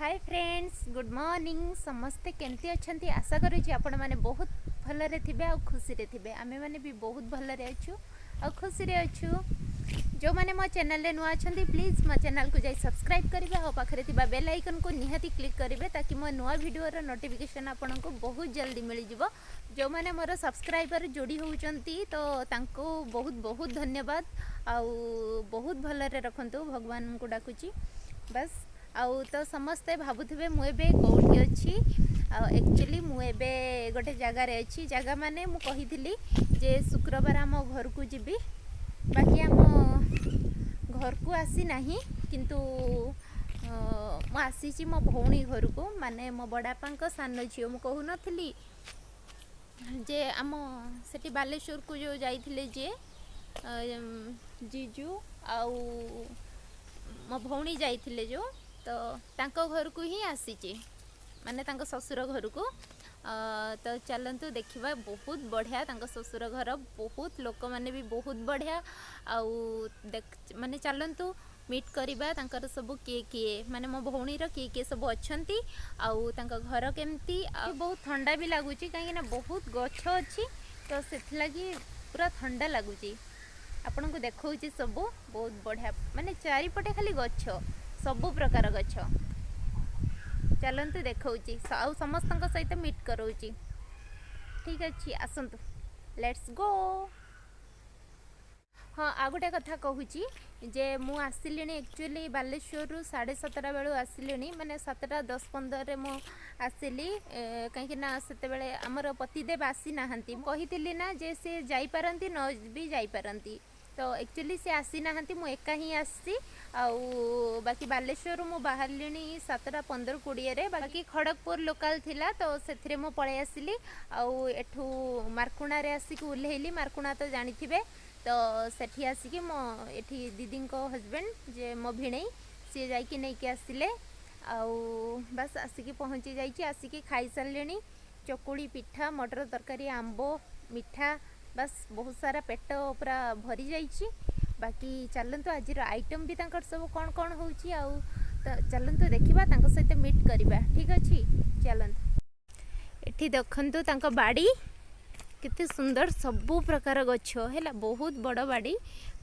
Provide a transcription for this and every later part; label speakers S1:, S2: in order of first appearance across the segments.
S1: Hi friends good morning समस्ते केमती अच्छी आशा करुँच आपण मैंने बहुत भलरे थे आ खुशी थे आमे मैंने भी बहुत भलरे अच्छु आ खुशी अच्छु जो मैंने मो चैनल नुआ अच्छा प्लीज मो चैनल को जाई सब्सक्राइब करेंगे और पाखे बेल आइकन को निहाती क्लिक करेंगे ताकि मो नुआ वीडियो नोटिफिकेशन आपन को बहुत जल्दी मिल जाव। जो मैंने मोर सब्सक्राइबर जोड़ी होती तो तांको बहुत बहुत धन्यवाद आउ बहुत भलरे रखंतु भगवान को डाकुची बस आउ तो समस्ते भावुवे मुझे कौटी अच्छी एक्चुअली मुझे गोटे जगार अच्छी जगह माने मु कही जे शुक्रवार आम घर को जीवी बाकी आम घर को आसी नहीं किंतु मु आसी मो भौणी घर को माने मो बड़ापा सान झील मु कहू नी जे आम से बालेश्वर को जो जाइए जे जीजू आउ मो भौणी जाइए जो तो तांको घर को ही आसीची माने तांको ससुर घर को तो चलतु देखा बहुत बढ़िया तांको ससुर घर बहुत लोक माने भी बहुत बढ़िया आउ माने चलतु मीट करवा तांकर सब किए माने मो भौणी किए सब अच्छी आउ तांको घर केमती बहुत ठंडा भी लगुच कहीं बहुत गछ अच्छी तो से लगी पूरा ठंडा लगुच आपन को देखा सब बहुत बढ़िया माने चारिपटे खाली गछ सबु प्रकार गछ चलतु देखौची आउ समस्त सहित मीट कराऊँगी ठीक अच्छे आसतु लेट्स गो। हाँ आ गोटे कथा कहूँ जे मु आसिली एक्चुअली बालेश्वर 7:30 बेलू आसिली माने 7:10-15 मु आसिली कहीं से आमर पतिदेव आसी नहांती कही ना जे से जाइपारती न भी जाइपारती तो एक्चुअली से आसी नहांती मु एका ही आसी आउ बाकी बालेश्वर मु बाहरली 7:15-20 रे बाकी खड़गपुर लोकल थिला तो से मु पळै आसिली आउ एठू मारकुणा रे आसिक उल्हेली मारकुणा तो जानिथिबे तो सेठी आसिक मो एठी दीदी को हस्बैंड जे मो भिणई सी जाइकी नहीं के आसिले आउ बस आसिक पहुँची जाइए आसिक खाई सारे चकुड़ी पिठा मटर तरकारी आंबो मिठा बस बहुत सारा पेट पूरा भरी जाइए बाकी चलतु आज आइटम भी तांकर सब कौन कौन होउची आउ तो चलतु देखा सहित मीट करवा ठीक अच्छे चलतु एठी देखंतु तांको बाड़ी केते सुंदर सबु प्रकार गछ है बहुत बड़ बाड़ी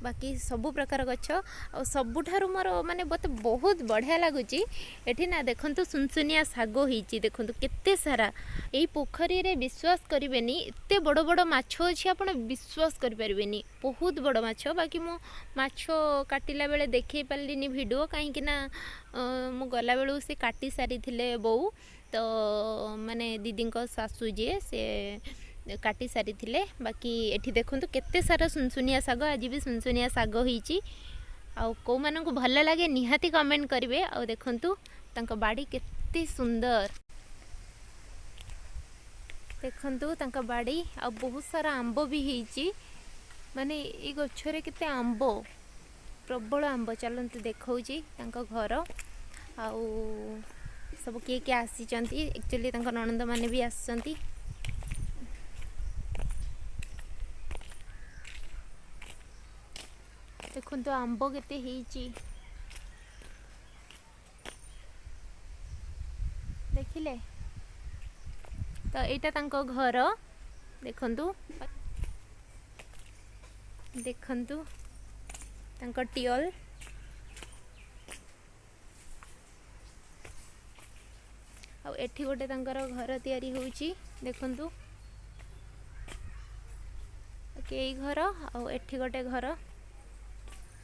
S1: बाकी सबु प्रकार गछ और सबुठारु मोर माने बहुत बढ़िया लगुच एठी ना देखंतु सुनसुनिया साग होईची देखंतु केते सारा एई पोखरी रे विश्वास करिवेनी एते बड़ बड़ माछ अछि आपण विश्वास करि परिवेनी बहुत बड़ माछ बाकी मो माछ काटिला बेले देखै पालिनी वीडियो काहे कि ना मु गला बेलू से काटी सारी थिले बौ तो माने दीदी को सासू जे से काटी सारी थिले बाकी एठी देखंतु केते सारा सुनसुनिया साग आज भी सुनसुनिया साग होईची आउ को मानन को भल लागे निहाती कमेंट करिवे आउ देखंतु तांको बाड़ी केते सुंदर देखंतु तांको बाड़ी आ बहुत सारा आंबो भी होईची माने ई गछरे केते आंबो प्रबल आंबो चलंतु देखौची तांको घर आउ सब किए आसी चंती एक्चुअली तांको ननंद माने भी आसचंती देखो तो आंब केते हेची देखिले तो एटा तांको घर देखंतु देखंतु तांको टियल आ एठी गोटे तांकर घर तयारी होउची देखंतु के घर आ एठी गोटे घर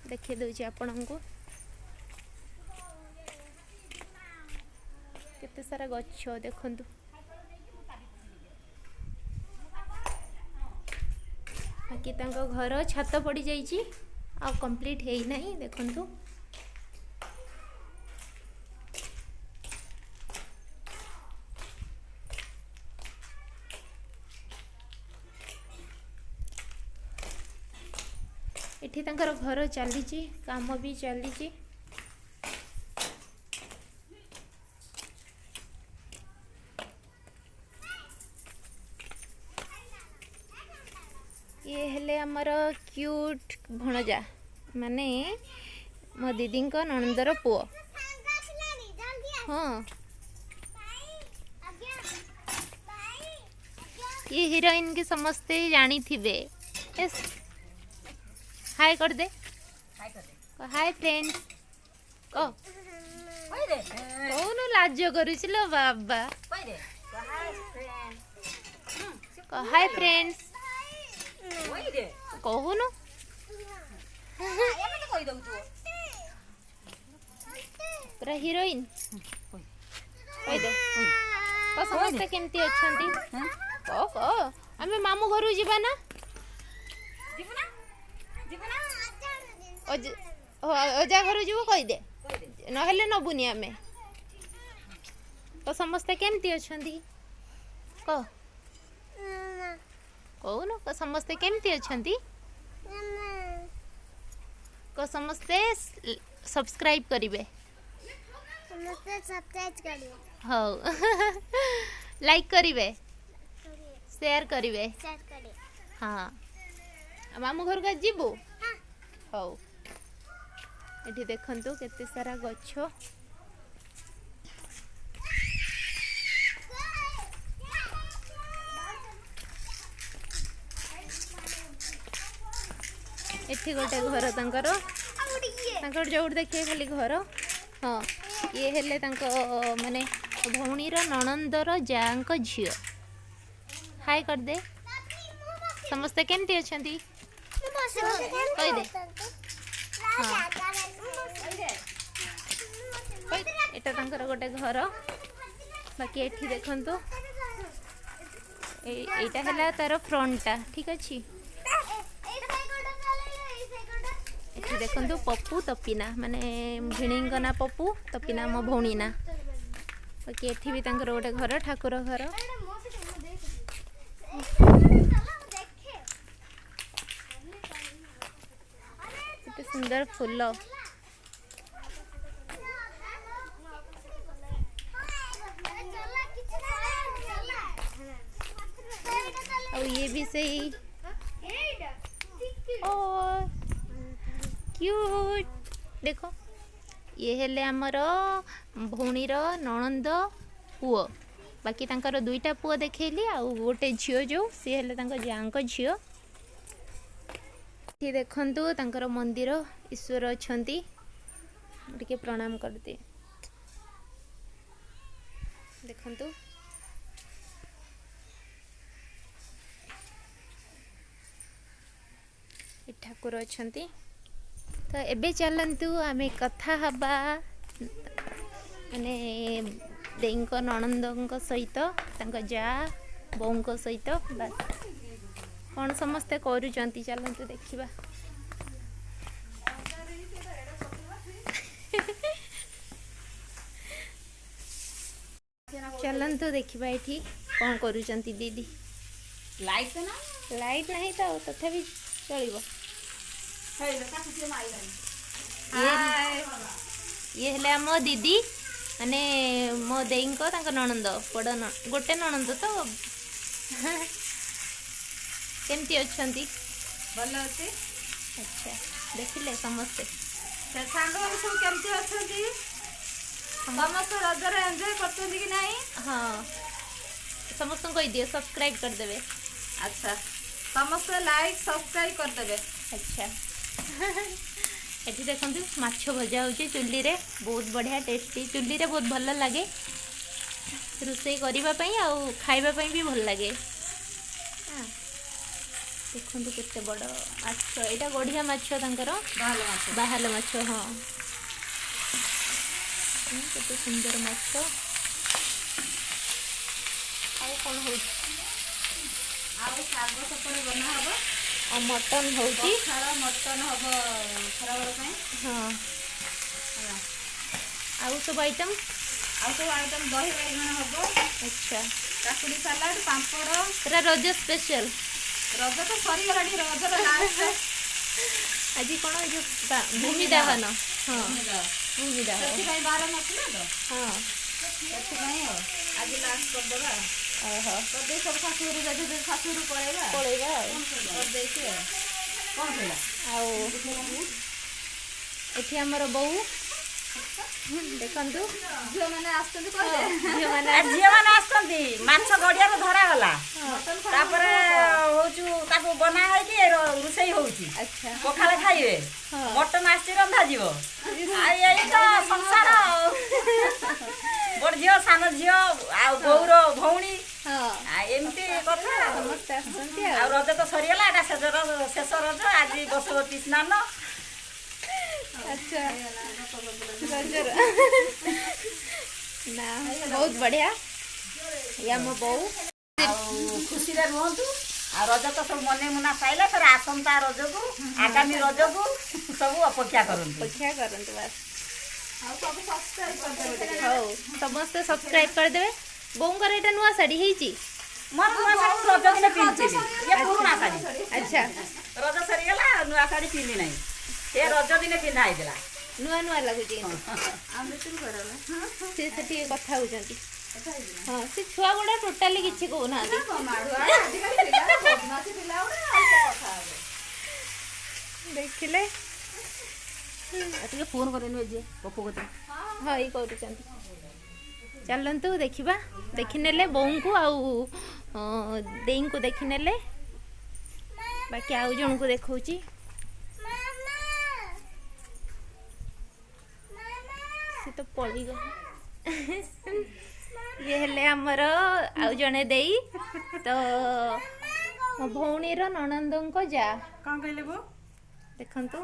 S1: देखिए दूची आपण को केते सारा गछ देखंतु बाकी तांको घर छात पड़ी जाइए आ कंप्लीट है नहीं देखंतु एठी तांकर घर चली काम भी चली ये हेले हमर क्यूट भणजा माने मो दीदी ननंदर पुओ हाँ ये हीरोइन की समस्ते जानी थिबे। यस हाय कर दे। हाय फ्रेंड्स कह कौन लाज करुचिलो बाबा कह हाय फ्रेंड्स कहून पूरा हीरोइन कह दे समस्ते केमती अछंती कह कह आमे मामू घर जीवा ना अजा घर जीव कह दे नहेले नबुनी आमे तो समस्ते केमती अछंती कह कहून समस्ते केमती अछंती को समस्ते सब्सक्राइब करिवे हाँ लाइक करिवे शेयर करिवे हाँ मामू घर का जीवु हाँ ये देखंतु केते सारा गछ एठी गोटे घर तांकर जो देखिए खाली घर हाँ ये हेले माने भौणीर नणंदर जांक झियो हाय कर दे समस्ते केमती अछंती कह दे हाँ एटा तांकर गोटे घर बाकी एठी देखंतु एटा हला तार फ्रंटटा ठीक अछि एठी देखंतु पप्पू तपिना माने भिणींग ना पप्पू तपिना मो भौणी ना बाकी एठी भी तांकर गोटे घर ठाकुर घर केते सुंदर फूल और ये भी सही और क्यूट देखो ये हेले आमर भौणीर नणंद पुओ बाकी तांकर दुईटा पुओ देखैली आ गोटे झियो जो सी हेले तांकर जांक झियो ये देखंतु तांकर मंदिर ईश्वर अछंती टिके प्रणाम करते देखंतु ठाकुर अछंती तो एबे चलंतु आमे कथा हबा माने देईंक नणंदंक सहित तांक जा बोंक सहित बस कौन समस्ते करूचंती चलंतु देखिबा चलंतु देखिबा एठी कौन करूचंती दीदी लाइट नहीं तो तथापि चलिबो ये हेले आम दीदी माने मो देईंक तांक नणंद बड़ गोटे नणंद तो केमती अछंती
S2: भल अछि
S1: अच्छा देखिले समस्ते
S2: से सांग सब केमती अछंती समस्त रजरे एंजॉय करछंती कि नहीं
S1: हाँ समस्त कहि दियो सब्सक्राइब कर देबे
S2: अच्छा समस्त लाइक सब्सक्राइब कर देबे
S1: अच्छा एठी देखंतु माछ भजा होची चुल्ली रे बहुत बढ़िया टेस्टी चुल्ली रे बहुत भल लगे रोषेई करबा पई आ खाइबा पई भी भल लगे हां देखंतु केते बड़ माछ एटा गढिया माछ तांकर बाहाल माछ हां केते सुंदर माछ आ कोन हो
S2: आ साग सपरे बना हबो
S1: और मटन होची
S2: खारा मटन हबो खराबर पई
S1: हां आउ सब आइटम दही बाइगण हबो अच्छा
S2: काकुड़ी सलाड पापड़
S1: पूरा रज स्पेशल
S2: रज तो सरी गलाडी रज रो लास्ट
S1: आज कोन जो भूमि दाहन हां भूमि दाहन
S2: सेति भाई बार नथिला तो
S1: हां
S2: सेति भाई आज लास्ट कर देबा
S1: ओहो
S2: कर दे सब खासुरु जदि खासुरु पळेबा कर दे के कोन होला
S1: आउ एठी हमर बहू ଦେଖନ୍ତୁ
S2: ଝିଅ ମାନେ ଆସୁଛନ୍ତି କହିଲେ
S1: ଝିଅମାନେ
S3: ଝିଅ ମାନେ ଆସୁଛନ୍ତି ମାଛ ଗଡ଼ିଆରୁ ଧରାଗଲା ତାପରେ ହଉଛୁ ତାକୁ ବନା ହେଇକି ରୋଷେଇ ହଉଛି
S1: ଆଚ୍ଛା
S3: ପଖାଳ ଖାଇବେ ମଟନ ଆସିଛି ରନ୍ଧାଯିବ ଆଉ ଏଇ ତ ସଂସାର ଆଉ ବଡ଼ ଝିଅ ସାନ ଝିଅ ଆଉ ବୋଉର ଭଉଣୀ
S1: ହଁ
S3: ଆଉ ଏମିତି କଥା
S1: ସମସ୍ତେ ଆସୁଛନ୍ତି
S3: ଆଉ ରଜ ତ ସରିଗଲା ଏଟା ଶେଷ ରଜ ଆଜି ବସୁମତୀ ସ୍ନାନ
S1: ଆଚ୍ଛା ରଜର ନା ବହୁତ ବଢ଼ିଆ ଇଏ ଆମ ବୋଉ
S3: ଆଉ ଖୁସିରେ ରୁହନ୍ତୁ ଆଉ ରଜ ତ ସବୁ ମନେ ମୁନା ପାଇଲେ ଫେରେ ଆସନ୍ତା ରଜକୁ ଆଗାମୀ ରଜକୁ ସବୁ ଅପେକ୍ଷା କରନ୍ତୁ
S1: ଅପେକ୍ଷା କରନ୍ତୁ ବାସ୍
S2: ଆଉ ସବୁ ସବସ୍କ୍ରାଇବ କରିଦେବେ
S1: ହଉ ସମସ୍ତେ ସବସ୍କ୍ରାଇବ୍ କରିଦେବେ ବୋଉଙ୍କର ଏଇଟା ନୂଆ ଶାଢ଼ୀ ହେଇଛି
S3: ମୋର ନୂଆ ଶାଢ଼ୀ ମୁଁ ରଜ ଦିନ ପିନ୍ଧିଥିଲି ଇଏ ପୁରୁଣା ଶାଢ଼ୀ
S1: ଆଚ୍ଛା
S3: ରଜ ସରିଗଲା ନୂଆ ଶାଢ଼ୀ ପିନ୍ଧି ନାହିଁ ସେ ରଜ ଦିନେ ପିନ୍ଧା ହେଇଥିଲା
S1: ନୂଆ ନୂଆ ଲାଗୁଛି କିନ୍ତୁ
S2: ଆମେ ତୁରୁ କରଲେ
S1: ସେ ସେଠି କଥା ହେଉଛନ୍ତି ହଁ ସେ ଛୁଆ ଗୁଡ଼ା ଟୋଟାଲି କିଛି କହୁନାହାନ୍ତି
S2: ମାଡୁଆ ଆଜିକାଲି ପିଲା ବଦମାସି ପିଲା ଗୁଡା ଆଉ କଣ କଥା ହେବେ
S1: ଦେଖିଲେ
S3: ଟିକେ ଫୋନ୍ କରିନି ଯେ ପପୁ କତିରେ
S1: ହଁ ଏଇ କରୁଛନ୍ତି ଚାଲନ୍ତୁ ଦେଖିବା ଦେଖିନେଲେ ବୋଉଙ୍କୁ ଆଉ ଦେଇଙ୍କୁ ଦେଖିନେଲେ ବାକି ଆଉ ଜଣଙ୍କୁ ଦେଖଉଛି ସେ ତ ପଳିଗଲା ଇଏ ହେଲେ ଆମର ଆଉ ଜଣେ ଦେଇ ତ ମୋ ଭଉଣୀର ନଣନ୍ଦଙ୍କ ଯା
S3: କ'ଣ କହିଲେ ବୋଉ
S1: ଦେଖନ୍ତୁ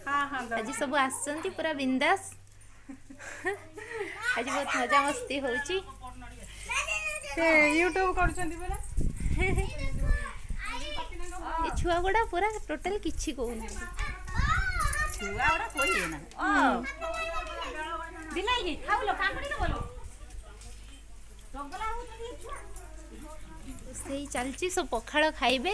S3: ହଁ ହଁ
S1: ଆଜି ସବୁ ଆସିଛନ୍ତି ପୁରା ବିନ୍ଦାସ ଆଜି ବହୁତ ମଜାମସ୍ତି ହଉଛି
S3: ସେ ୟୁଟ୍ୟୁବ କରୁଛନ୍ତି ପରା
S1: ଏ ଛୁଆ ଗୁଡ଼ା ପୁରା ଟୋଟାଲ କିଛି କହୁନାହାନ୍ତି
S3: ଛୁଆ ଗୁଡ଼ା କହିବେ ନା ବିଲାଇ ଖାଉଲୋ କାକୁଡ଼ି ଦେବଲୋ ଚଗଲା ହଉଛନ୍ତି ଏ ଛୁଆ
S1: ସେଇ ଚାଲିଛି ସବୁ ପଖାଳ ଖାଇବେ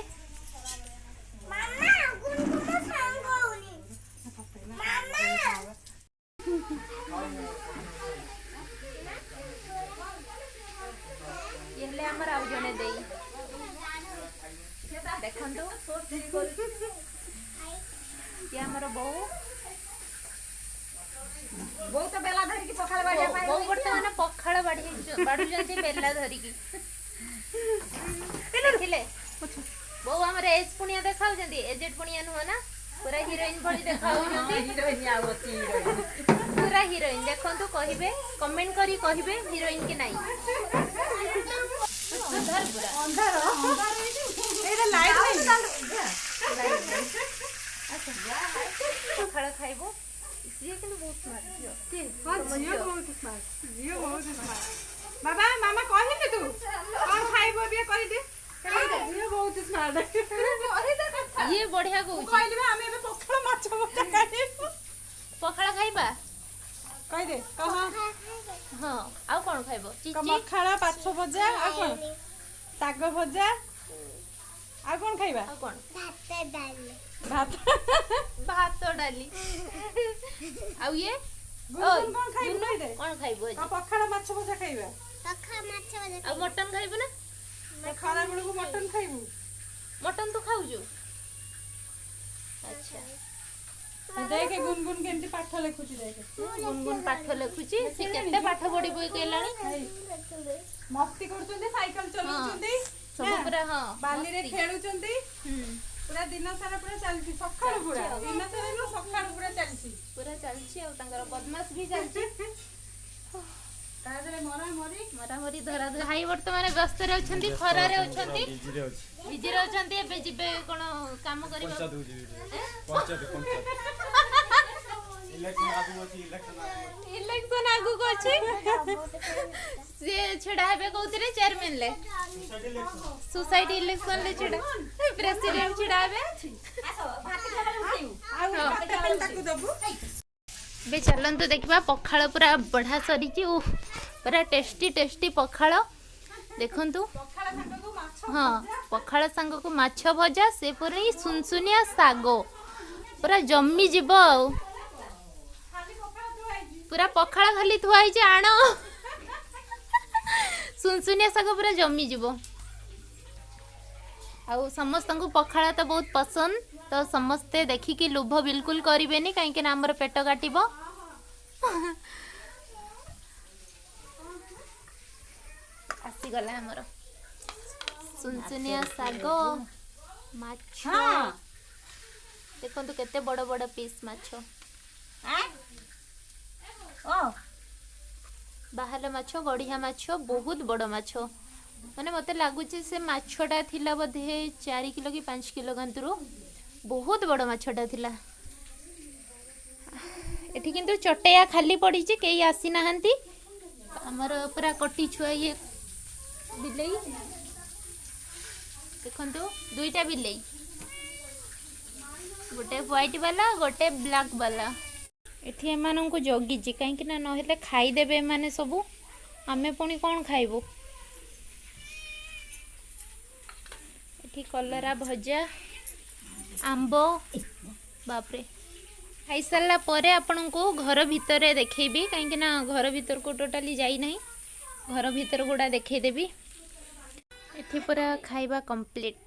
S1: ଇଏ ହେଲେ ଆମର ଆଉ ଜଣେ ଦେଇ ଦେଖନ୍ତୁ ଇଏ ଆମର ବୋଉ
S3: ବୋଉ ତ ବେଲା ଧରିକି ପଖାଳ ବାଡ଼ିବା ପାଇଁ
S1: ବୋଉ ବର୍ତ୍ତମାନ ପଖାଳ ବାଢୁଛନ୍ତି ବେଲା ଧରିକି ଦେଖିଲେ ବୋଉ ଆମର ଏଜ୍ ପୁଣିଆ ଦେଖାଉଛନ୍ତି ଏଜେଡ୍ ପୁଣିଆ ନୁହଁ ନା ପୁରା ହିରୋଇନ ଭଳି ଦେଖାଉଛନ୍ତି ପୁରା ହିରୋଇନ ଦେଖନ୍ତୁ କହିବେ କମେଣ୍ଟ କରି କହିବେ ହିରୋଇନ କି ନାହିଁ ଅନ୍ଧାର ପୁରା ପଖାଳ ଖାଇବୁ ସିଏ କିନ୍ତୁ ବହୁତ ସ୍ମାର୍ଟ
S2: ବାବା ମାମା କହିଲେ ତୁ କଣ ଖାଇବ ଏବେ କହିଦେ ଝିଅ ବହୁତ ସ୍ମାର୍ଟ
S1: ଇଏ ବଢିଆ କହୁଛି
S2: କହିଲି ଆମେ ଏବେ ପଖାଳ ମାଛ ଭଜା ଖାଇବୁ
S1: ପଖାଳ ଖାଇବା
S2: କହିଦେ କହ
S1: ହଁ ଆଉ କଣ ଖାଇବ ଚିଚି
S2: ପଖାଳ ମାଛ ଭଜା ଆଉ କଣ ଶାଗ ଭଜା ଆଉ କଣ ଖାଇବା
S1: ଆଉ କଣ
S2: ଭାତ
S1: ଭାତ ଡାଲି ଆଉ ଇଏ
S2: ଗୁନଗୁନ କଣ ଖାଇବୁ କହିଦେ
S1: କଣ ଖାଇବୁ ଆଜି
S2: ପଖାଳ ମାଛ ଭଜା ଖାଇବା
S1: ଆଉ ମଟନ ଖାଇବୁ ନା
S2: ଖରା ବେଳକୁ ମଟନ ଖାଇବୁ
S1: ମଟନ ତୁ ଖାଉଛୁ ଆଚ୍ଛା
S2: ଦେଖେ ଗୁନଗୁନ କେମିତି ପାଠ ଲେଖୁଛି ଦେଖେ
S1: ଗୁନଗୁନ ପାଠ ଲେଖୁଛି ସେ କେତେ ପାଠ ପଢି ବହି କେଲାଣି
S2: ମସ୍ତି କରୁଛନ୍ତି ସାଇକେଲ ଚଲାଉଛନ୍ତି
S1: ସବୁ ପୁରା ହଁ
S2: ବାଲିରେ ଖେଳୁଛନ୍ତି
S1: ହୁଁ
S2: ପୁରା ଦିନ ସାରା ପୁରା ଚାଲିଛି ସକାଳୁ ପୁରା ଦିନ ସାରା ନୁହଁ ସକାଳୁ ପୁରା ଚାଲିଛି
S1: ପୁରା ଚାଲିଛି ଆଉ ତାଙ୍କର ବଦମାସ ବି ଚାଲିଛି
S2: ତା ଦେହରେ
S1: ମରାମରି ଧରା ଧରି ଭାଇ ବର୍ତ୍ତମାନ ବ୍ୟସ୍ତରେ ଅଛନ୍ତି ଖରାରେ ଅଛନ୍ତି ବିଜିରେ ଅଛନ୍ତି ଏବେ ଯିବେ କଣ କାମ କରିବା ଇଲେକ୍ସନ ଆଗକୁ ଅଛି ସିଏ ଛିଡା ହେବେ କୋଉଥିରେ ଚେୟାରମ୍ୟାନ ଲେ सोसाइटी इलेक्शन ले छिड़ा प्रेसिडेंट छिड़ा बे बे चलंतु देखबा पखाळ पूरा बढ़ा सरी छी पूरा टेस्टी टेस्टी पखाळ देखंतु हां पखाळ संग को माछ भजा से पूरा सुनसुनिया सागो पूरा जम्मी जीव पूरा पखाळ खाली थुआई जे आण सुनसुनिया साग पूरा जम्मी जीव आउ समस्त को पखाळ तो बहुत पसंद तो समस्ते देखिकी लुभ बिल्कुल करेनि कहीं आमर पेट काटब आसीगला हमर सुनसुनिया शाग माछ
S3: हाँ
S1: देखंतु केते बड़ बड़ पीस माछ
S3: ओ
S1: बाहाल माछ गढ़िया माछ बहुत बड़ माछ माने मते लागुचे से माछटा थिला बोधे 4 किलो कि 5 किलो गंतुरु बहुत बड़ माछटा थिला एठी किंतु चटया खाली पड़ी जे केही आसी नाहंती हमर पूरा कटी छुआ ये बिलेई देखंतु दुईटा बिलेई गोटे व्हाइट वाला गोटे ब्लैक वाला एठी एमान को जगी जी कहीं ना नहेले खाई देबे माने सबू आमे पुणी कौन खाइबू एठी कलरा भजा आंबो बापरे खाई सारा परे आपन को घर भितर देखैबी कहीं ना घर भितर को टोटाली जाई नहीं घर भितर गुड़ा देखै देबी एठी पूरा खाइबा कंप्लीट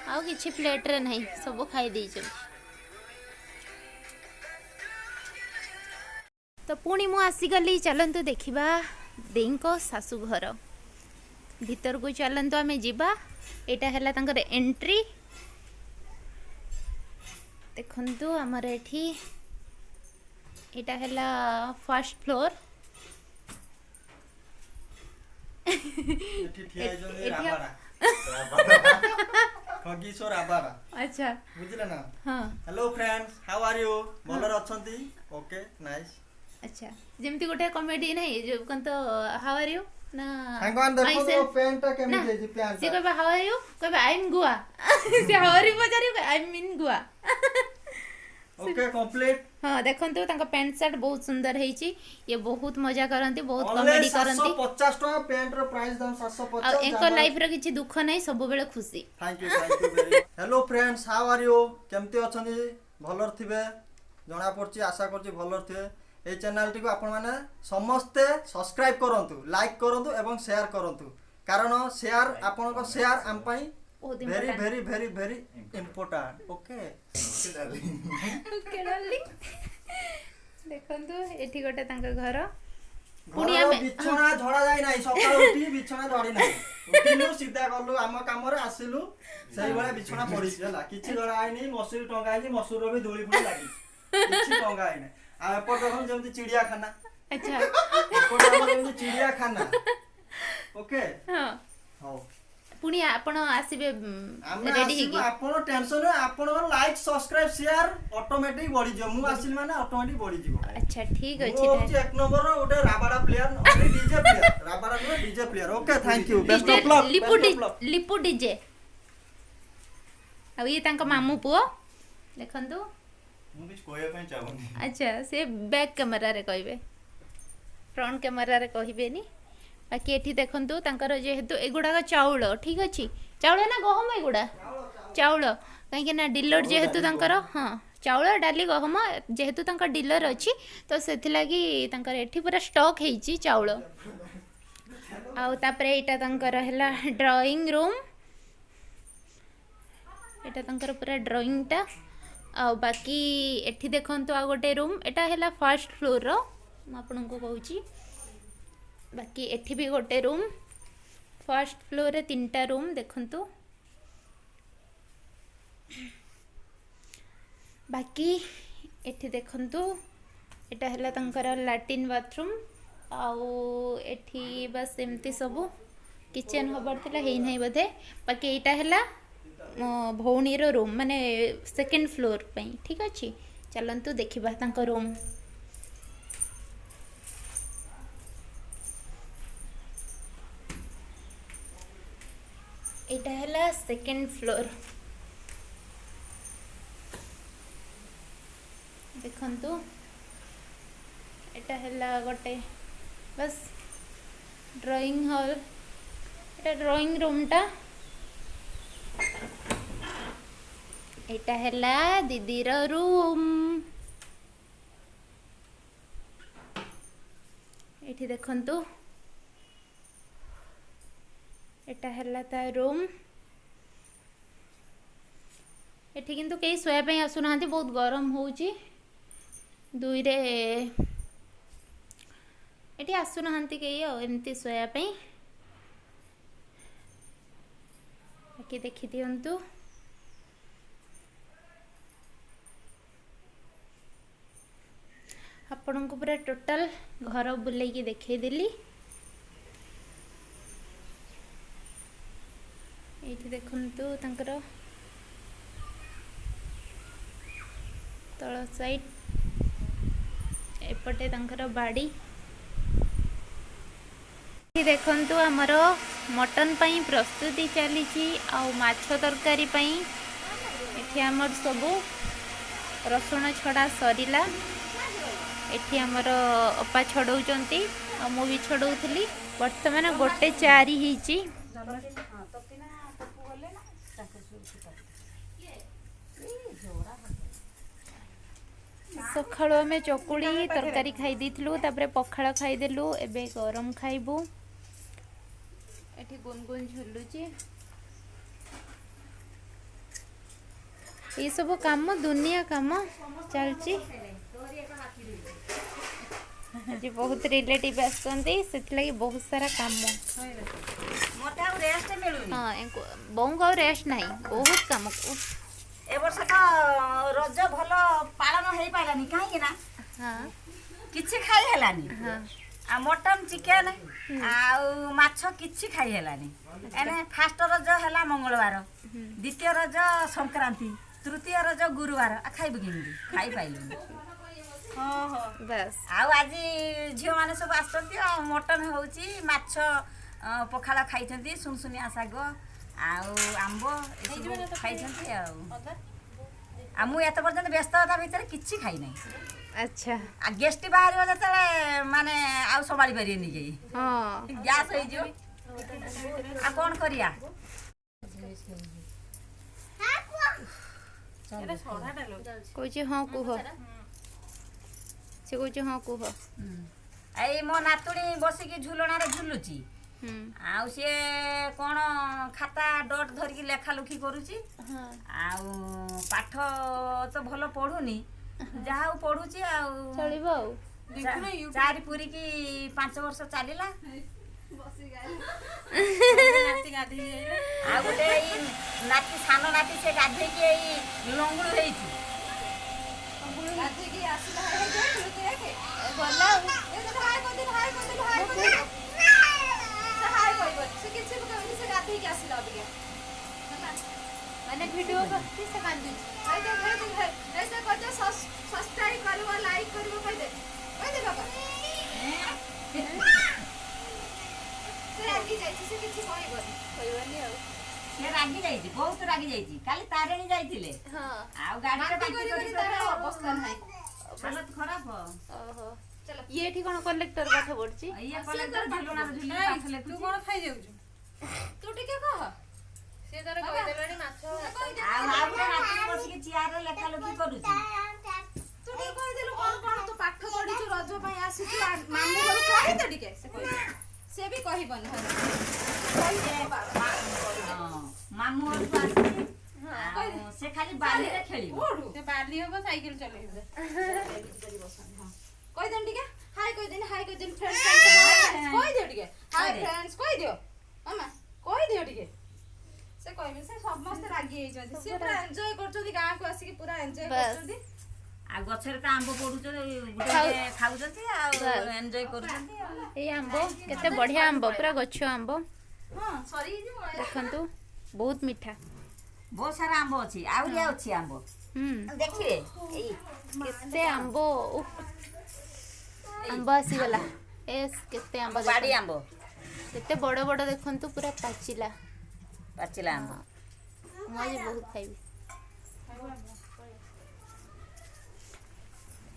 S1: आउ किछि प्लेट रे नहीं सब खाई दी तो पुणी मु आसीगली चलतु देखा देई को सासू घर भीतर को चलतु आम जीवा यहाँ है एंट्री देखु आमर एठी एटा है फर्स्ट फ्लोर अच्छा
S4: बुझले ना
S1: हाँ
S4: hello friends how are you भलर अछंती ओके नाइस
S1: अच्छा जेमती गोटे कॉमेडी नहीं जो कौन तो हाउ आर यू ना
S4: भगवान देखो तो पेंटा केमी
S1: ना,
S4: जेजी प्लान
S1: से कहबा हाउ आर यू कहबा आई एम गोवा से हाउ आर यू पचारी I am in Goa
S4: okay complete
S1: हाँ देखंतु तांका पैंट शर्ट बहुत सुंदर हेची ये बहुत मजा करंती बहुत कॉमेडी करंती
S4: 750 टका पेंट रो प्राइस दाम 750
S1: और एको लाइफ रो किछि दुख नहीं सब बेले खुशी
S4: thank you very hello friends how are you केमती अछंती भलर थिबे जणा पड़ची आशा करची भलर थिबे ए चैनल टी को आपण माने समस्त सब्सक्राइब करंतु लाइक करंतु एवं शेयर करंतु कारण शेयर आपण को शेयर हम पई
S1: बहुत
S4: very
S1: important
S4: very very very important okay
S1: okay darling देखंतु एठी गोटे तांका घर पुणी
S4: घर
S1: आमे
S4: बिछଣା झड़ा जाई नाही सकाळ उठी बिछଣା झड़ी नाही उठिलु सीधा गलु आम काम रे आसिलु सही बेला बिछଣା पड़ी हला किछि झड़ा आइ नहीं मसूरी टंगा आइ मसूर भी धूली फुली लागी किछि टंगा आइ नहीं आ एपर देखन जेमति चिड़िया खाना
S1: अच्छा
S4: एपर देखन जेमति चिड़िया खाना ओके
S1: हां
S4: हो
S1: पुणी आपण आसीबे
S4: आमे
S1: रेडी
S4: आसिबु
S1: हेगी
S4: आपण टेंशन आपण लाइक सब्सक्राइब शेयर ऑटोमेटिक बढ़ी जो मु आसिल माने ऑटोमेटिक बढ़ी जीवो
S1: अच्छा ठीक
S4: वो
S1: अछि
S4: होची एक नंबर रो ओटे Rabada player only DJ player Rabada no DJ player okay thank you best of luck
S1: Lipu DJ अब ये तांका मामू पुओ देखंतु
S4: मु किछ कोया पई चाहूनी
S1: अच्छा से बैक कैमरा रे कहबे फ्रंट कैमरा रे कहबेनी बाकी एठी देखंतु तांकर जेहेतु एगुडा चाउल ठीक अछि चाउल ना गहम एगुडा चाउल कहीं ना डीलर जेहेतु तांकर हाँ चाउल डाली गहम जेहेतु तांकर डीलर अछि तो सेथिलागी तांकर एठी पूरा स्टॉक हेछि चाउल आउ तापरे एटा तांकर हला ड्राइंग रूम एटा तांकर पूरा ड्राइंग टा आ बाकी एठी देखंतु आ गोटे रूम एटा हला फर्स्ट फ्लोर रो म आपन को कहूची बाकी एठी भी गोटे रूम फर्स्ट फ्लोर रे 3टा रूम देखंतु बाकी एठी देखंतु एटा हला तंकर लैट्रिन बाथरूम आउ एठी बस एमती सबु किचन हबर थिला हेई नै बधे बाकी एटा हला मो भौणी रो रूम माने सेकंड फ्लोर पई ठीक अछि चलंतु देखिबा तंकर रूम एटा हला सेकंड फ्लोर देखंतु एटा हला गोटे बस ड्राइंग हॉल एटा ड्राइंग रूम टा एटा हला दीदी रो रूम एठी देखंतु एटा हला ता रूम एठी किंतु कई सोया पे आसु नांती बहुत गरम होउची ଦୁଇରେ ଏଠି ଆସୁନାହାନ୍ତି କେହି ଆଉ ଏମିତି ଶୋଇବା ପାଇଁ। ବାକି ଦେଖିଦିଅନ୍ତୁ। ଆପଣଙ୍କୁ ପୁରା ଟୋଟାଲ ଘର ବୁଲେଇକି ଦେଖେଇଦେଲି। ଏଇଠି ଦେଖନ୍ତୁ ତାଙ୍କର ତଳ ସାଇଡ୍, ଏପଟେ ତାଙ୍କର ବାଡ଼ି। ଏଠି ଦେଖନ୍ତୁ ଆମର ମଟନ ପାଇଁ ପ୍ରସ୍ତୁତି ଚାଲିଛି ଆଉ ମାଛ ତରକାରୀ ପାଇଁ ଏଠି ଆମର ସବୁ ରସୁଣ ଛଡ଼ା ସରିଲା। ଏଠି ଆମର ଅପା ଛଡ଼ଉଛନ୍ତି ଆଉ ମୁଁ ବି ଛଡ଼ଉଥିଲି। ବର୍ତ୍ତମାନ 1:04 ହେଇଛି। ସକାଳୁ ଆମେ ଚକୁଳି ତରକାରୀ ଖାଇ ଦେଇଥିଲୁ, ତାପରେ ପଖାଳ ଖାଇଦେଲୁ, ଏବେ ଗରମ ଖାଇବୁ। ଏଠି ଗୁନଗୁନ ଝୁଲୁଛି। ଏଇସବୁ କାମ ଦୁନିଆ କାମ ଚାଲିଛି। ଆଜି ବହୁତ ରିଲେଟିଭ ଆସୁଛନ୍ତି, ସେଥିଲାଗି ବହୁତ ସାରା କାମ।
S3: ମତେ ଆଉ ରେଷ୍ଟ ମିଳୁନି।
S1: ହଁ ବୋଉଙ୍କୁ ଆଉ ରେଷ୍ଟ ନାହିଁ, ବହୁତ କାମ।
S3: ଏ ବର୍ଷ ତ ରଜ ଭଲ ପାଳନ ହେଇପାରିଲାନି, କାହିଁକି ନା କିଛି ଖାଇ ହେଲାନି। ଆଉ ମଟନ ଚିକେନ ଆଉ ମାଛ କିଛି ଖାଇ ହେଲାନି। ଏନେ ଫାଷ୍ଟ ରଜ ହେଲା ମଙ୍ଗଳବାର, ଦ୍ୱିତୀୟ ରଜ ସଂକ୍ରାନ୍ତି, ତୃତୀୟ ରଜ ଗୁରୁବାର। ଖାଇବୁ କେମିତି? ଖାଇପାରିଲୁନି। ଆଉ ଆଜି ଝିଅମାନେ ସବୁ ଆସୁଛନ୍ତି ଆଉ ମଟନ ହେଉଛି, ମାଛ ପଖାଳ ଖାଇଛନ୍ତି, ସୁନସୁନିଆ ଶାଗ ଆଉ ଆମ୍ବ ଏସବୁ ଖାଇଛନ୍ତି। ଆଉ ମୁଁ ଏତେ ପର୍ଯ୍ୟନ୍ତ ବ୍ୟସ୍ତତା ଭିତରେ କିଛି ଖାଇନାହିଁ।
S1: ଆଚ୍ଛା।
S3: ଆଉ ଗେଷ୍ଟ ବାହାରିବ ଯେତେବେଳେ ମାନେ ଆଉ ସମ୍ଭାଳି ପାରିବେନି କେହି, ଗ୍ୟାସ୍ ହେଇଯିବ। ଆଉ କ'ଣ କରିବା?
S1: କହୁଛି ହଁ କୁହ, ସେ କହୁଛି ହଁ କୁହ।
S3: ଏଇ ମୋ ନାତୁଣୀ ବସିକି ଝୁଲଣାରେ ଝୁଲୁଛି, ଆଉ ସିଏ କ'ଣ ଖାତା ଡଟ୍ ଧରିକି ଲେଖାଲେଖି କରୁଛି। ଆଉ ପାଠ ତ ଭଲ ପଢୁନି, ଯାହା ହଉ ପଢୁଛି ଆଉ
S1: ଚଳିବ ଆଉ।
S3: 4 ପୁରିକି 5 ବର୍ଷ ଚାଲିଲା। ଆଉ ଗୋଟେ ଏଇ ନାତି, ସାନ ନାତି, ସେ ଗାଧେଇକି ଏଇ ଲଙ୍ଗୁଳୁ ହେଇଛି।
S1: ମାନେ ଭିଡ଼ିଓ କରୁଛି, ସେ କାନ୍ଦୁଛି।
S2: ସବସ୍କ୍ରାଇବ କରିବ, ଲାଇକ୍ କରିବ, କହିଦେ ବାବା। ସେ ରାଗି ଯାଇଛି, ସେ କିଛି କହିବନି ଆଉ।
S3: ସେ ରାଗି ଯାଇଛି, ବହୁତ ରାଗି ଯାଇଛି। କାଲି ତାରିଣୀ ଯାଇଥିଲେ, ଆଉ ଗାଡ଼ିରେ
S2: ତାର ଅବସ୍ଥା ନାହିଁ,
S3: ହାଲତ ଖରାପ।
S1: ଇଏ ଏଠି କ'ଣ କଲେକ୍ଟର ପାଠ ପଢୁଛି?
S3: ଇଏ କଲେକ୍ଟର ଝୁଲଣାରେ ଝୁଲି ପାଠ ଲେଖୁଛି।
S2: ତୁ କ'ଣ ଖାଇଯାଉଛୁ? ତୁ ଟିକେ କହ। ସେ ତାର କହିଦେଲାଣି ମାଛ।
S3: ଆଉ ଗୋଟେ ନାତି ବସିକି ଚିଆରରେ ଲେଖାଲେଖି କରୁଛି।
S2: ତୁ ଟିକେ କହିଦେଲୁ କ'ଣ ତୁ ପାଠ ପଢିଛୁ, ରଜ ପାଇଁ ଆସିଛୁ, ମାମୁଁ ଘରୁ କହିଦେ ଟିକେ। ସେ କହିବ, ସେ ବି କହିବନି।
S3: ମାମୁଁ ଘରକୁ ଆସିଛି, ସେ ଖାଲି ବାଲିରେ ଖେଳିବ।
S2: ସେ ବାଲି ହବ, ସାଇକେଲ ଚଲେଇବ। କହିଦେନି ଟିକେ ହାଇ, କହିଦେନି ହାଇ, କହିଦେନି ଫ୍ରେଣ୍ଡସ୍, କହିଦିଅ ଟିକେ ହାଇ ଫ୍ରେଣ୍ଡସ୍, କହିଦିଅ ମାମା, କହିଦିଅ ଟିକେ। ସେ କହିବେ, ସେ ସମସ୍ତେ ରାଗି ହେଇଛନ୍ତି। ସେ ପୁରା ଏନ୍ଜୟ କରୁଛନ୍ତି, ଗାଁକୁ ଆସିକି ପୁରା ଏନ୍ଜୟ କରୁଛନ୍ତି।
S3: ଆଉ ଗଛରେ ତ ଆମ୍ବ ପଡୁଛନ୍ତି, ଖାଉଛନ୍ତି ଆଉ ଏନ୍ଜୟ କରୁଛନ୍ତି।
S1: ଏଇ ଆମ୍ବ କେତେ ବଢିଆ ଆମ୍ବ, ପୁରା ଗଛ ଆମ୍ବ। ଦେଖନ୍ତୁ ବହୁତ ମିଠା,
S3: ବହୁତ ସାରା ଆମ୍ବ ଅଛି, ଆହୁରି ଅଛି ଆମ୍ବ। ଦେଖିବେ
S1: କେତେ ଆମ୍ବ, ଆମ୍ବ ଆସିଗଲା। କେତେ ଆମ୍ବ,
S3: ବାଡ଼ି ଆମ୍ବ,
S1: କେତେ ବଡ଼ ବଡ଼ ଦେଖନ୍ତୁ, ପୁରା ପାଚିଲା
S3: ଆମ୍ବ।
S1: ମୁଁ ଆଜି ବହୁତ ଖାଇବି।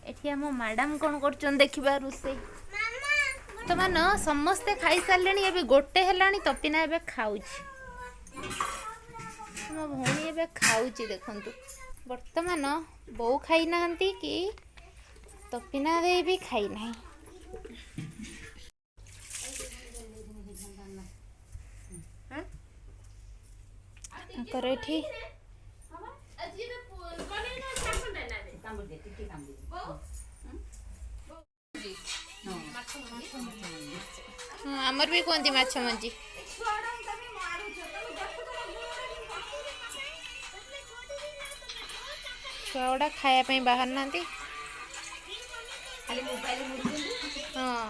S1: ଏଠି ଆମ ମ୍ୟାଡାମ କ'ଣ କରୁଛନ୍ତି ଦେଖିବା, ରୋଷେଇ। ବର୍ତ୍ତମାନ ସମସ୍ତେ ଖାଇସାରିଲେଣି, ଏବେ 1 ହେଲାଣି। ତପିନା ଏବେ ଖାଉଛି, ମୋ ଭଉଣୀ ଏବେ ଖାଉଛି। ଦେଖନ୍ତୁ ବର୍ତ୍ତମାନ ବୋଉ ଖାଇନାହାନ୍ତି କି ତପିନା ଦେଇ ବି ଖାଇନାହିଁ। ତାଙ୍କର ଏଠି ହଁ ଆମର ବି କୁହନ୍ତି ମାଛ ମଞ୍ଜି। ଛୁଆ ଗୁଡ଼ା ଖାଇବା ପାଇଁ ବାହାରୁ ନାହାନ୍ତି।
S3: ଖାଲି ମୋବାଇଲ ମୁଡୁଛନ୍ତି।
S1: ହଁ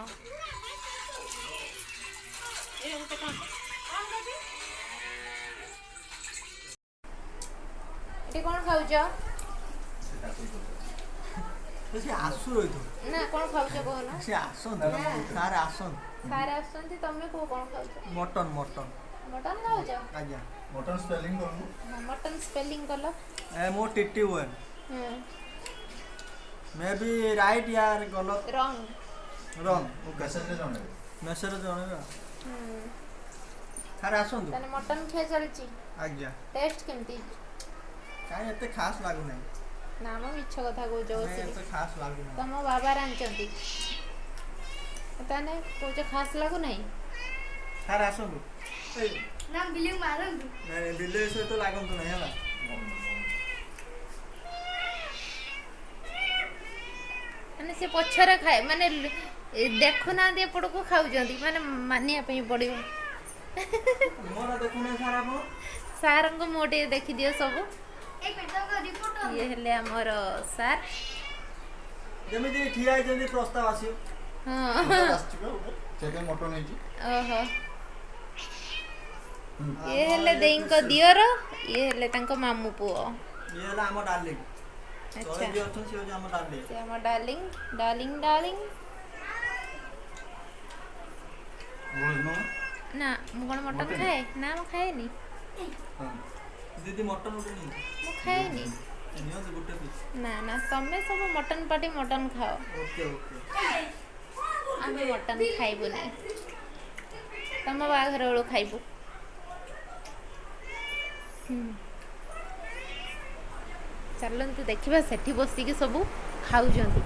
S1: ଏଠି କ'ଣ ଖାଉଛ?
S4: ସେ ଆସୁ ରହିଥିବ
S1: ନା କ'ଣ ଖାଉଛ କହୁନ?
S4: ସେ ଆସନ୍ତୁ ସାର୍ ଆସନ୍ତୁ।
S1: ସାର୍ ଆସୁଛନ୍ତି, ତମେ କ'ଣ ଖାଉଛ?
S4: ମଟନ ମଟନ
S1: ମଟନ୍ ଖାଉଛ?
S4: ଆଜ୍ଞା
S5: ମଟନ ସ୍ପେଲିଂ କରନ୍ତୁ।
S1: ମଟନ୍ ସ୍ପେଲିଂ କଲ।
S4: ମୋ TT1 ମେ ବି ରାଇଟ୍ ୟାର ଗଲତ
S1: ରଙ୍ଗ।
S4: ରଙ୍ଗ
S5: ମେସେଜରେ ଜଣେଇବେ।
S4: ମେସେଜ ଜଣେଇବା। ସାର୍ ଆସନ୍ତୁ।
S1: ତାହେଲେ ମଟନ୍ ଖିଆ ଚାଲିଛି।
S4: ଆଜ୍ଞା
S1: ଟେଷ୍ଟ କେମିତି?
S4: କାହିଁ ଏତେ ଖାସ୍ ଲାଗୁନାହିଁ।
S1: ନା ମ ମିଛ କଥା କହୁଛ
S4: ନାଇଁ
S1: ବସିକି।
S4: ଏତେ ଖାସ୍ ଲାଗୁନାହିଁ।
S1: ତମ ବାବା ରାନ୍ଧିଛନ୍ତି ତାହେଲେ କହୁଛ ଖାସ୍ ଲାଗୁନାହିଁ?
S4: ସାର୍ ଆସନ୍ତୁ।
S2: ନା ବିଲିଂ ମାରନ୍ତୁ।
S4: ନାଇଁ ବିଲେଇ ସହିତ ଲାଗନ୍ତୁ ନାହିଁ ହେଲା।
S1: ମାନେ ସେ ପଛରେ ଖାଏ, ମାନେ ଦେଖୁନାହାନ୍ତି ଏପଟକୁ ଖାଉଛନ୍ତି, ମାନେ ମାନିବା ପାଇଁ ପଡ଼ିବ।
S4: ମୋର ଦେଖୁନାହିଁ ସାର୍ ଆପଣ।
S1: ସାର୍ଙ୍କୁ ମୋ ଟିକେ ଦେଖିଦିଅ ସବୁ। ଇଏ ହେଲେ ଆମର ସାର୍।
S4: ଯେମିତି ଠିଆ ହେଇଛନ୍ତି ପ୍ରସ୍ତାବ ଆସିବ।
S1: ହଁ
S5: ଆସିଛି ବା ଗୋଟେ। ସେଇଥିପାଇଁ ମଟନ ହେଇଛି।
S1: ଓହୋ। ଇଏ ହେଲେ ଦେଇଙ୍କ ଦିଅର, ଇଏ ହେଲେ ତାଙ୍କ ମାମୁଁ ପୁଅ।
S4: ଇଏ ହେଲା ଆମ ଡାର୍ଲିଂ।
S1: ଆଚ୍ଛା।
S4: ତଳେ ଯିଏ ଅଛନ୍ତି ସିଏ ହେଉଛି ଆମ ଡାର୍ଲିଂ।
S1: ସେ ଆମ ଡାର୍ଲିଂ ଡାର୍ଲିଂ ଡାର୍ଲିଂ। ନା ମୁଁ କ'ଣ ମଟନ୍ ଖାଏ? ନା ମୁଁ ଖାଏନି।
S4: ଦିଦି ମଟନ ଗୋଟେ ନିଅନ୍ତୁ।
S1: ମୁଁ ଖାଏନି।
S4: ନିଅନ୍ତୁ ଗୋଟେ ପିସ୍।
S1: ନା ନା ତମେ ସବୁ ମଟନ୍ ପାଟି ମଟନ୍ ଖାଅ,
S4: ଓକେ ଓକେ।
S1: ଆମେ ମଟନ୍ ଖାଇବୁନି। ତମ ବାହାଘର ବେଳକୁ ଖାଇବୁ। ଚାଲନ୍ତୁ ଦେଖିବା ସେଠି ବସିକି ସବୁ ଖାଉଛନ୍ତି।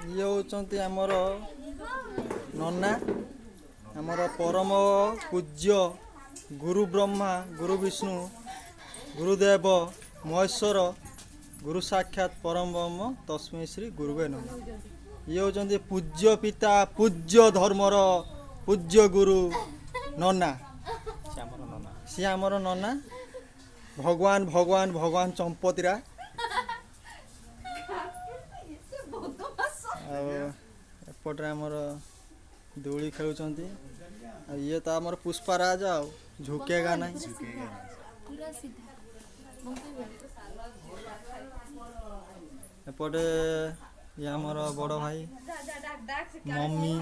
S4: ଇଏ ହେଉଛନ୍ତି ଆମର ନନା, ଆମର ପରମ ପୂଜ୍ୟ ଗୁରୁ ବ୍ରହ୍ମା ଗୁରୁ ବିଷ୍ଣୁ ଗୁରୁଦେବ ମହେଶ୍ୱର ଗୁରୁ ସାକ୍ଷାତ ପରମ ବ୍ରହ୍ମ ତସ୍ମୈ ଶ୍ରୀ ଗୁରୁବେ ନମଃ। ଇଏ ହେଉଛନ୍ତି ପୂଜ୍ୟ ପିତା ପୂଜ୍ୟ ଧର୍ମର ପୂଜ୍ୟ ଗୁରୁ ନନା। ସିଏ ଆମର ନନା। ଭଗବାନ ଭଗବାନ ଭଗବାନ ଚମ୍ପତିରା। ଆଉ ଏପଟରେ ଆମର ଦୋଳି ଖେଳୁଛନ୍ତି। ଆଉ ଇଏ ତ ଆମର ପୁଷ୍ପାରାଜ, ଆଉ ଝୁକେଗା ନାହିଁ। ଏପଟେ ଇଏ ଆମର ବଡ଼ ଭାଇ, mummy,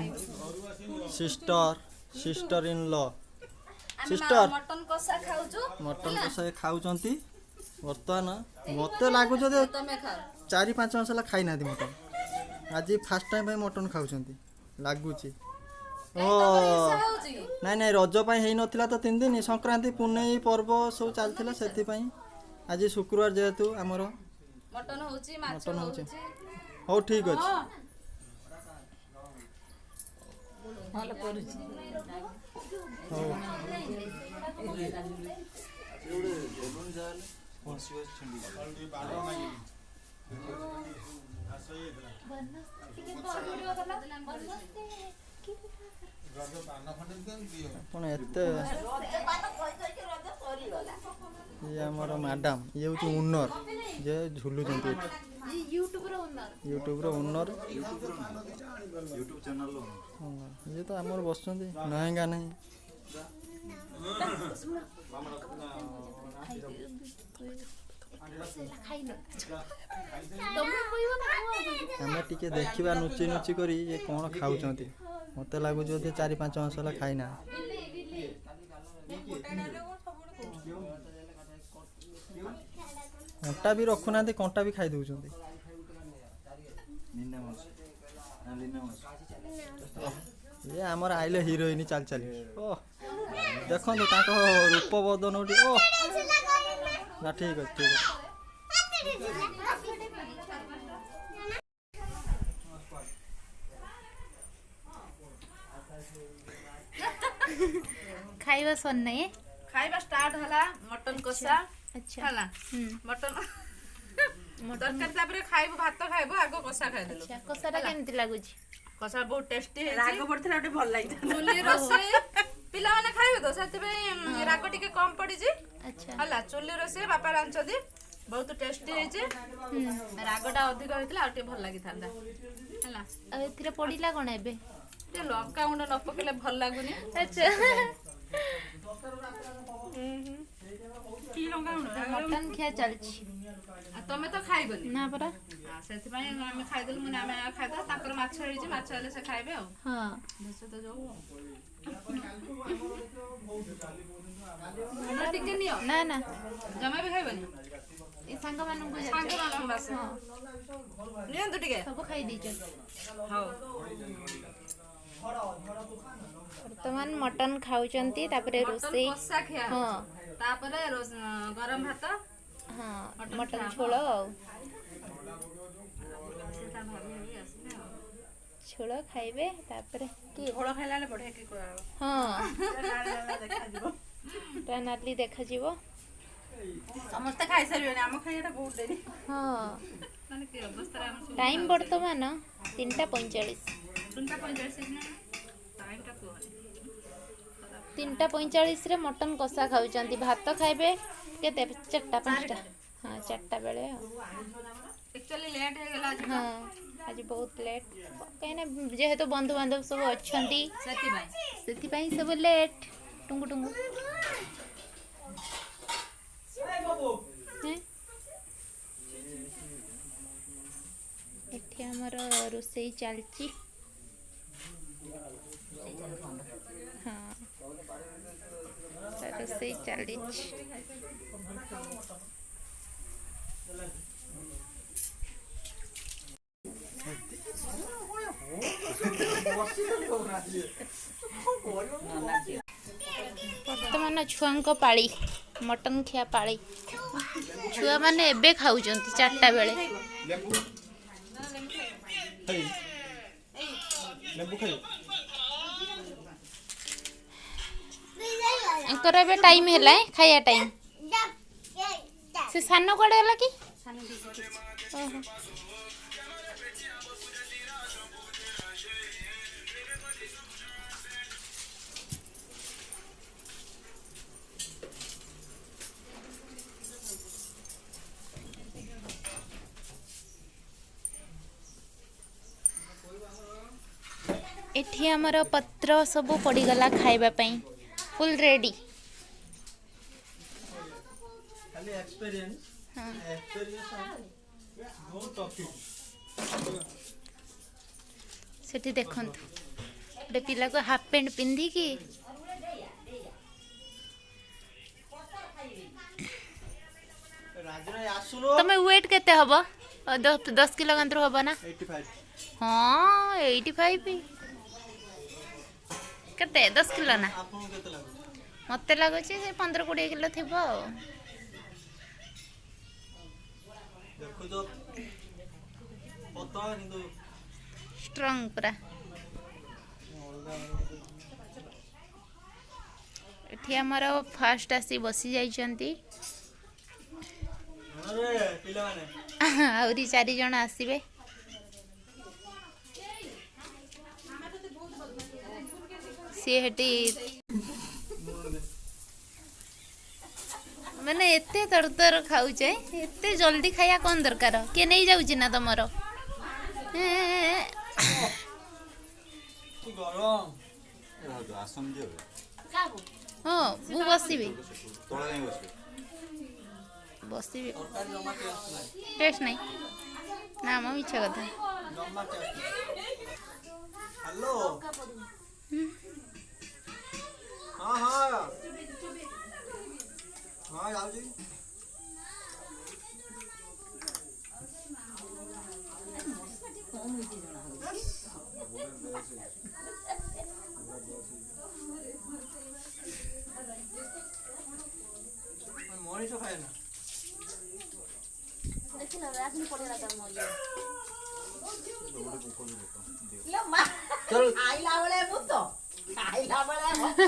S4: sister in law. Sister
S2: mutton କଷା ଖାଉଛୁ।
S4: ମଟନ କଷା ଖାଉଛନ୍ତି। ବର୍ତ୍ତମାନ ମୋତେ ଲାଗୁଛି ଯେ
S2: ତମେ ଖାଅ।
S4: 4-5 ମାସ ହେଲା ଖାଇନାହାନ୍ତି ମଟନ। ଆଜି ଫାଷ୍ଟ ଟାଇମ୍ ପାଇଁ ମଟନ ଖାଉଛନ୍ତି ଲାଗୁଛି। ଓ ନାଇଁ ନାଇଁ ରଜ ପାଇଁ ହେଇନଥିଲା ତ 3 ଦିନ, ସଂକ୍ରାନ୍ତି ପୁନେଇ ପର୍ବ ସବୁ ଚାଲିଥିଲା, ସେଥିପାଇଁ ଆଜି ଶୁକ୍ରବାର ଯେହେତୁ ଆମର
S2: ମଟନ ହଉଛି, ମାଛ
S4: ମଟନ
S2: ହଉଛି।
S4: ହଉ ଠିକ୍ ଅଛି।
S3: ଭଲ କରୁଛି।
S4: ହଉ ଆପଣ ଏତେ ଇଏ ଆମର ମ୍ୟାଡ଼ାମ, ଇଏ ହେଉଛି ଓନର ଯେ ଝୁଲୁଛନ୍ତି ଏଠି। ୟୁଟ୍ୟୁବର ଓନର। ଇଏ ତ ଆମର ବସୁଛନ୍ତି ନହେଙ୍ଗା ନାହିଁ। ଆମେ ଟିକେ ଦେଖିବା ନୁଚି ନୁଚି କରି ଇଏ କ'ଣ ଖାଉଛନ୍ତି। ମୋତେ ଲାଗୁଛି ବୋଧେ 4-5 ମାସ ହେଲା ଖାଇନା। କଣ୍ଟା ବି ରଖୁନାହାନ୍ତି, କଣ୍ଟା ବି ଖାଇ ଦେଉଛନ୍ତି। ଇଏ ଆମର ଆଇଲେ ହିରୋଇନ ଚାଲି ଚାଲି। ଓ ଦେଖନ୍ତୁ ତାଙ୍କ ରୂପ ବଦନଟି। ଓ ନା ଠିକ୍ ଅଛି ଠିକ୍ ଅଛି।
S1: ଖାଇବା ସରିନାହିଁ।
S2: ଖାଇବା ଷ୍ଟାର୍ଟ ହେଲା। ମଟନ କଷା
S1: अच्छा
S2: ହେଲା ମଟନ ତରକାରୀ ତାପରେ ଖାଇବୁ ଭାତ ଖାଇବୁ ଆଗ କଷା ଖାଇଦେଲୁ
S1: अच्छा कसाटा केमती लागुची
S2: କଷା ବହୁତ ଟେଷ୍ଟି
S3: ରାଗ
S2: ହେଇଛି
S3: ପଡିଥିଲା ଗୋଟେ ଭଲ ଲାଗିଥିଲା
S2: ଚୁଲି ରୋଷେଇ ପିଲାମାନେ ଖାଇବେ ତ ସେଥିପାଇଁ ରାଗ ଟିକେ କମ ପଡିଛି
S1: अच्छा
S2: ହେଲା ଚୁଲି ରୋଷେଇ ବାପା ରାନ୍ଧନ୍ତି ବହୁତ ଟେଷ୍ଟି ହେଇଛି ରାଗଟା ଅଧିକ ହେଇଥିଲା ଆଉ ଟିକେ ଭଲ ଲାଗିଥାନ୍ତା ହେଲା
S1: ଆଉ ଏଥିରେ ପଡିଲା କଣ ଏବେ
S2: ଟିକେ ଲଙ୍କା ଗୁଣ୍ଡ ନ ପକେଇଲେ ଭଲ ଲାଗୁନି
S1: अच्छा
S2: କି ଲଙ୍କା ଗୁଣ୍ଡ
S1: मटन खिया चलची
S2: ଆଉ ତମେ ତ ଖାଇବନି
S1: ना परा
S2: ସେଥିପାଇଁ ଆମେ ଖାଇଦେଲୁ ମାନେ ଆମେ ଖାଇଦେବା ତାଙ୍କର ମାଛ ହେଇଛି ମାଛ ହେଲେ ସେ ଖାଇବେ ଆଉ
S1: हाँ
S2: ବେଶ ତ ଯୋଉ ନା ଟିକେ ନିଅ
S1: ना ना
S2: ଜମା ବି ଖାଇବନି
S1: ये सांग मानन को
S2: ସାଙ୍ଗମାନଙ୍କ ବାସ ନିଅନ୍ତୁ ଟିକେ
S1: सब खाई दीच
S2: ହଉ
S1: ବର୍ତ୍ତମାନ ମଟନ ଖାଉଛନ୍ତି ତାପରେ
S2: ମଟନ
S1: ରୋଷେଇ
S2: କଷା ଖିଆ
S1: ହଁ
S2: ତାପରେ ଗରମ ଭାତ
S1: ହଁ ମଟନ ଝୋଳ ଆଉ
S2: ସେଟା ଭାବି ଭାବି ଆସିଲେ ଆଉ
S1: ଝୋଳ ଖାଇବେ ତାପରେ କି
S3: ଫଳ ଖାଇଲା ବେଳେ ବଢିଆ କି କରା
S1: ହଁ
S3: ଦେଖାଯିବ
S1: ଟା ନାଲି ଦେଖାଯିବ
S2: ସମସ୍ତେ ଖାଇସାରିବେଣି ଆମ ଖାଇବାଟା ବହୁତ ଡେରି
S1: ହଁ
S2: ମାନେ କି ଅବସ୍ଥାରେ ଆମେ ସବୁ
S1: ଟାଇମ୍ ବର୍ତ୍ତମାନ 3:45
S2: 3:45 ନା ଟାଇମଟା କୁହନି
S1: 3:45 ରେ ମଟନ କଷା ଖାଉଛନ୍ତି ଭାତ ଖାଇବେ କେତେ 4ଟା 5ଟା ହଁ 4ଟା ବେଳେ ଆଉ
S2: ଆକ୍ଚୁଆଲି ଲେଟ୍ ହେଇଗଲା ଆଜି
S1: ହଁ ଆଜି ବହୁତ ଲେଟ୍ କାହିଁକିନା ଯେହେତୁ ବନ୍ଧୁବାନ୍ଧବ ସବୁ ଅଛନ୍ତି ସେଥିପାଇଁ ସବୁ ଲେଟ୍ ଟୁଙ୍ଗୁ ଟୁଙ୍ଗୁ ହେଁ? ଏଠି ଆମର ରୋଷେଇ ଚାଲିଛି ହଁ ରୋଷେଇ ଚାଲିଛି ବର୍ତ୍ତମାନ ଛୁଆଙ୍କ ପାଳି ମଟନ ଖିଆ ପାଳି ଛୁଆମାନେ ଏବେ ଖାଉଛନ୍ତି 4ଟା ବେଳେ ୟାଙ୍କର ଏବେ ଟାଇମ୍ ହେଲା ଖାଇବା ଟାଇମ୍ ସେ ସାନ କୁଆଡ଼େ ଗଲା କି ଓହୋ एठी हमर पत्र सब पड़ीगला खाइबा पई फुल रेडी
S4: खाली एक्सपीरियंस बहुत टॉपिक
S1: सेठी देखंतु गोटे पिला को हाफ पैंट पिंधि की
S4: राजरा आसुनो
S1: तमे वेट केते हबो 10 किलो गंतर हबो ना
S4: 85
S1: हाँ 85 केते 10 किलो ना
S4: आपन केते लागु
S1: मते लागुची 15-20 किलो थिबो
S4: देखो जो पता किंतु
S1: स्ट्रांग पूरा एठी हमर फास्ट आसी बसी जाइचंती
S4: अरे पिला माने
S1: आउरी 4 जण आसीबे सी हेटी मैंने एते तरतर खाऊचे एते जल्दी खाया कौन दरकार के नहीं जाउची ना तमरो
S4: गरम
S5: आसम जे
S1: हाँ मु बसीबी
S5: तोड़ा नहीं बस
S1: बसीबी
S4: तरकारी जमा टेस्ट नाही
S1: टेस्ट नहीं ना म मिछ कथा
S4: जमा टेस्ट हेलो हाँ हाँ हाँ जाऊ जी मनीष खाए ना
S3: ଖାଇଲା ବେଳେ ଭୂତ ଖାଇଲା ବେଳେ ଭୂତ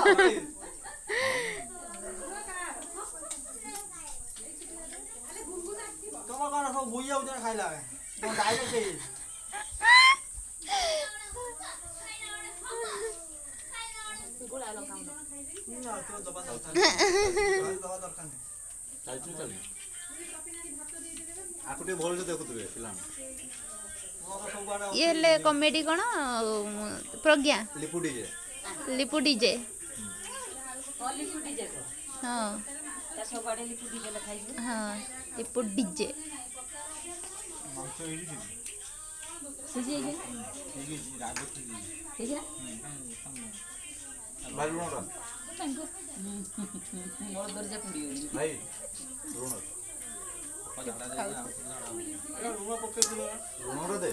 S6: ବୁଇ ଯାଉଛି ନା ଖାଇଲା ଡାଇରେକ୍ଟ ଦବା ଦରକାର ନାହିଁ
S5: ଚାଲିଛୁ ଚାଲି ଆକୁ ଟିକେ ଭଲସେ ଦେଖୁଥିବେ ପିଲାମାନେ
S1: ये हेले कॉमेडी कौन Pragya
S5: Lipu DJ
S1: Lipu DJ
S3: Lipu DJ ତ
S1: हाँ
S3: ତା ସବୁଆଡେ ଲିପୁ ଡିଜେ ଲେଖା ହେଇଛି
S1: हाँ लिपू डीजे
S6: ମାଂସ ହେଇଛି
S3: ସିଝି ହେଇଛି
S6: ଠିକ ହେଇଛି ରାଗ ଠିକ ହେଇଛି
S3: ହେଇଛି
S5: ଭାଇ ଲୁଣଟା
S3: ମୋର ଦରଜା ପୁଡି ହଉଛି
S5: ଭାଇ ଲୁଣ
S6: ଲୁଣ ପକେଇଥିଲ
S5: ଲୁଣଟା ଦେ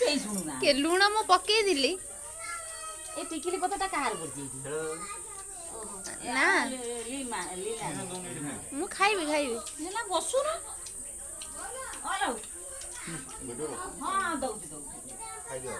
S3: କେହି ଶୁଣୁନା
S1: के लुण मु पकई दिली
S3: ଏ ଟିକିଲି ପତ୍ରଟା କାହାର ପଡିଛି ଏଇଠି
S1: ନା
S3: ଲିମା ଲିନା
S1: मु खाइबी खाइबी
S3: ଲିନା ବସୁନ ହଲୋ
S5: ଭିଡ଼ିଓ
S3: ହଁ ଦଉଛି
S5: ଖାଇଦିଅ